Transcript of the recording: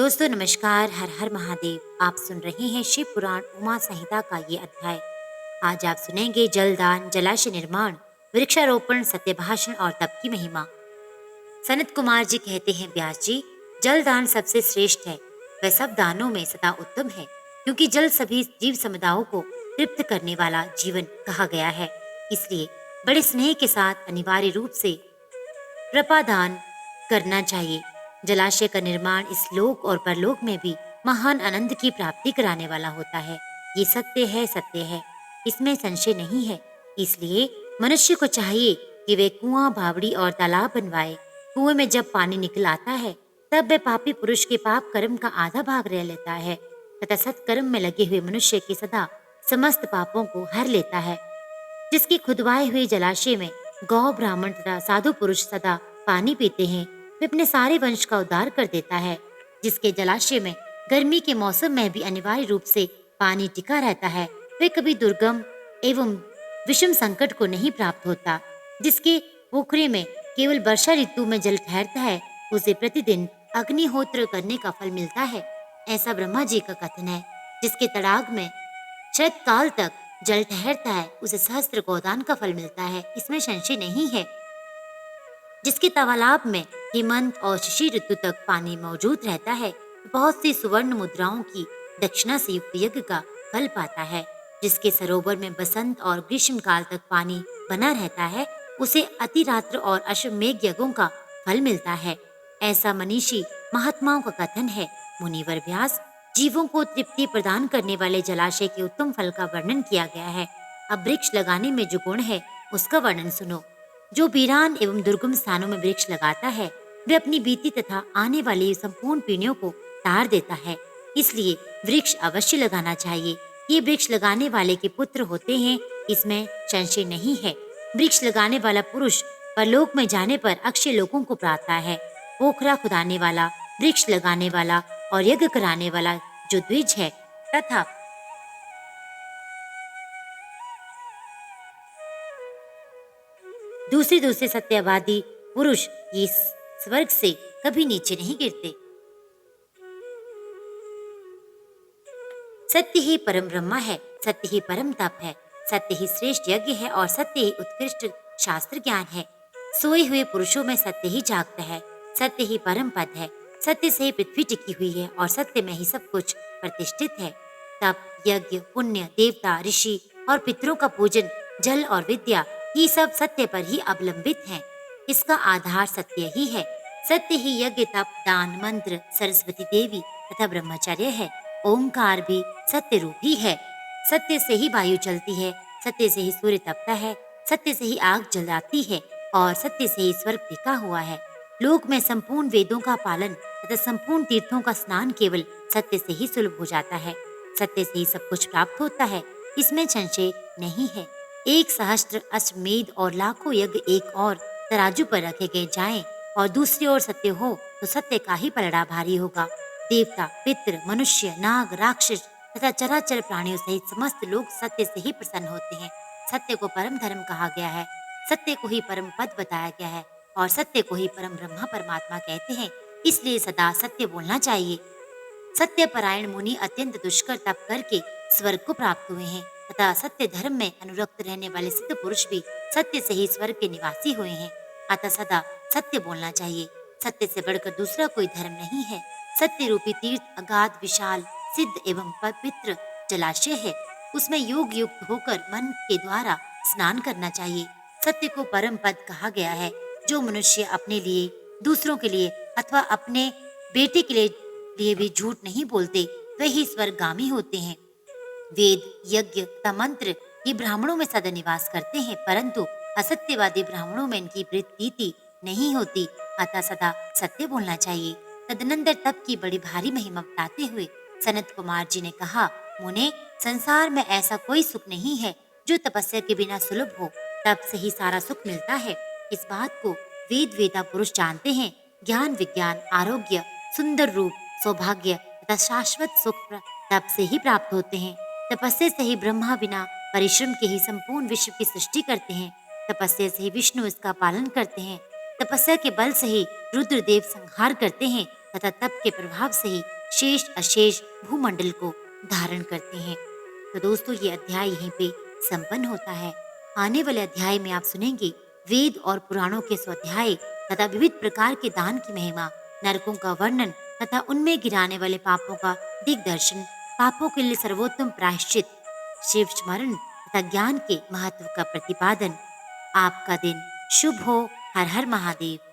दोस्तों नमस्कार। हर हर महादेव। आप सुन रहे हैं शिव पुराण उमा संहिता का ये अध्याय। आज आप सुनेंगे जलदान, जलाशय निर्माण, वृक्षारोपण, सत्यभाषण और तप की महिमा। सनत कुमार जी कहते हैं, व्यास जी, जलदान सबसे श्रेष्ठ है। वह सब दानों में सदा उत्तम है, क्योंकि जल सभी जीव समुदायों को तृप्त करने वाला जीवन कहा गया है। इसलिए बड़े स्नेह के साथ अनिवार्य रूप से प्रपादान करना चाहिए। जलाशय का निर्माण इस लोक और परलोक में भी महान आनंद की प्राप्ति कराने वाला होता है। ये सत्य है, इसमें संशय नहीं है। इसलिए मनुष्य को चाहिए कि वे कुआं, बावड़ी और तालाब बनवाए। कुएं में जब पानी निकल आता है, तब वह पापी पुरुष के पाप कर्म का आधा भाग रह लेता है तथा सत्कर्म में लगे हुए मनुष्य के सदा समस्त पापों को हर लेता है। जिसके खुदवाए हुए जलाशय में गौ, ब्राह्मण तथा साधु पुरुष सदा पानी पीते हैं, वे अपने सारे वंश का उद्धार कर देता है। जिसके जलाशय में गर्मी के मौसम में भी अनिवार्य रूप से पानी टिका रहता है, वे कभी दुर्गम एवं विषम संकट को नहीं प्राप्त होता। जिसके पोखरे में केवल वर्षा ऋतु में जल ठहरता है, उसे प्रतिदिन अग्निहोत्र करने का फल मिलता है, ऐसा ब्रह्मा जी का कथन है। जिसके तड़ाग में शरत काल तक जल ठहरता है, उसे सहस्त्र गोदान का फल मिलता है, इसमें संशय नहीं है। जिसके तालाब में हेमंत और शिशिर ऋतु तक पानी मौजूद रहता है, बहुत सी सुवर्ण मुद्राओं की दक्षिणा से युक्त यज्ञ का फल पाता है। जिसके सरोवर में बसंत और ग्रीष्म काल तक पानी बना रहता है, उसे अतिरात्र और अश्वमेघ यज्ञों का फल मिलता है, ऐसा मनीषी महात्माओं का कथन है। मुनिवर व्यास, जीवों को तृप्ति प्रदान करने वाले जलाशय के उत्तम फल का वर्णन किया गया है। अब वृक्ष लगाने में जो गुण है, उसका वर्णन सुनो। जो वीरान एवं दुर्गम स्थानों में वृक्ष लगाता है, वे अपनी बीती तथा आने वाली संपूर्ण पीढ़ियों को तार देता है। इसलिए वृक्ष अवश्य लगाना चाहिए। ये वृक्ष लगाने वाले के पुत्र होते हैं, इसमें संशय नहीं है। वृक्ष लगाने वाला पुरुष परलोक में जाने पर अक्षय लोकों को पाता है। पोखरा खुदाने वाला, वृक्ष लगाने वाला और यज्ञ कराने वाला जो द्विज है तथा दूसरे सत्यवादी पुरुष ये स्वर्ग से कभी नीचे नहीं गिरते। सत्य ही परम ब्रह्मा है, सत्य ही परम तप है, सत्य ही श्रेष्ठ यज्ञ है और सत्य ही उत्कृष्ट शास्त्र ज्ञान है। सोए हुए पुरुषों में सत्य ही जागता है, सत्य ही परम पद है, सत्य से ही पृथ्वी टिकी हुई है और सत्य में ही सब कुछ प्रतिष्ठित है। तप, यज्ञ, पुण्य, देवता, ऋषि और पितरों का पूजन, जल और विद्या, ये सब सत्य पर ही अवलंबित हैं। इसका आधार सत्य ही है। सत्य ही यज्ञ, तप, दान, मंत्र, सरस्वती देवी तथा ब्रह्मचर्य है। ओंकार भी सत्य रूप ही है। सत्य से ही वायु चलती है, सत्य से ही सूर्य तपता है, सत्य से ही आग जलाती है और सत्य से ही स्वर्ग टिका हुआ है। लोक में संपूर्ण वेदों का पालन तथा संपूर्ण तीर्थों का स्नान केवल सत्य से ही सुलभ हो जाता है। सत्य से ही सब कुछ प्राप्त होता है, इसमें संशय नहीं है। 1 सहस्त्र अश्वमेध और लाखों यज्ञ एक और तराजू पर रखे गए जाएं और दूसरी ओर सत्य हो, तो सत्य का ही पलड़ा भारी होगा। देवता, पितृ, मनुष्य, नाग, राक्षस तथा चराचर प्राणियों सहित समस्त लोग सत्य से ही प्रसन्न होते हैं। सत्य को परम धर्म कहा गया है, सत्य को ही परम पद बताया गया है और सत्य को ही परम ब्रह्मा परमात्मा कहते हैं। इसलिए सदा सत्य बोलना चाहिए। सत्य परायण मुनि अत्यंत दुष्कर तप करके स्वर्ग को प्राप्त हुए हैं तथा सत्य धर्म में अनुरक्त रहने वाले सिद्ध पुरुष भी सत्य से ही स्वर्ग के निवासी हुए हैं। अतः सदा सत्य बोलना चाहिए। सत्य से बढ़कर दूसरा कोई धर्म नहीं है। सत्य रूपी तीर्थ अगाध, विशाल, सिद्ध एवं पवित्र जलाशय है। उसमें योग युक्त होकर मन के द्वारा स्नान करना चाहिए। सत्य को परम पद कहा गया है। जो मनुष्य अपने लिए, दूसरों के लिए अथवा अपने बेटे के लिए भी झूठ नहीं बोलते, वही स्वर्गगामी होते हैं। वेद, यज्ञ तथा मंत्र ये ब्राह्मणों में सदा निवास करते हैं, परंतु असत्यवादी ब्राह्मणों में इनकी प्रीति नहीं होती। अतः सदा सत्य बोलना चाहिए। तदनंतर तप की बड़ी भारी महिमा बताते हुए सनत कुमार जी ने कहा, मुने, संसार में ऐसा कोई सुख नहीं है जो तपस्या के बिना सुलभ हो। तप से ही सारा सुख मिलता है। इस बात को वेद वेदा पुरुष जानते हैं। ज्ञान, विज्ञान, आरोग्य, सुंदर रूप, सौभाग्य तथा शाश्वत सुख तप से ही प्राप्त होते हैं। तपस्या से ही ब्रह्मा बिना परिश्रम के ही संपूर्ण विश्व की सृष्टि करते हैं। तपस्या से ही विष्णु इसका पालन करते हैं। तपस्या के बल से ही रुद्रदेव संहार करते हैं तथा तप के प्रभाव से ही शेष अशेष भूमंडल को धारण करते हैं। तो दोस्तों, ये अध्याय यहीं पे संपन्न होता है। आने वाले अध्याय में आप सुनेंगे वेद और पुराणों के स्वाध्याय तथा विविध प्रकार के दान की महिमा, नरकों का वर्णन तथा उनमें गिराने वाले पापों का दिग्दर्शन, पापों के लिए सर्वोत्तम प्रायश्चित, शिव स्मरण तथा ज्ञान के महत्व का प्रतिपादन। आपका दिन शुभ हो। हर हर महादेव।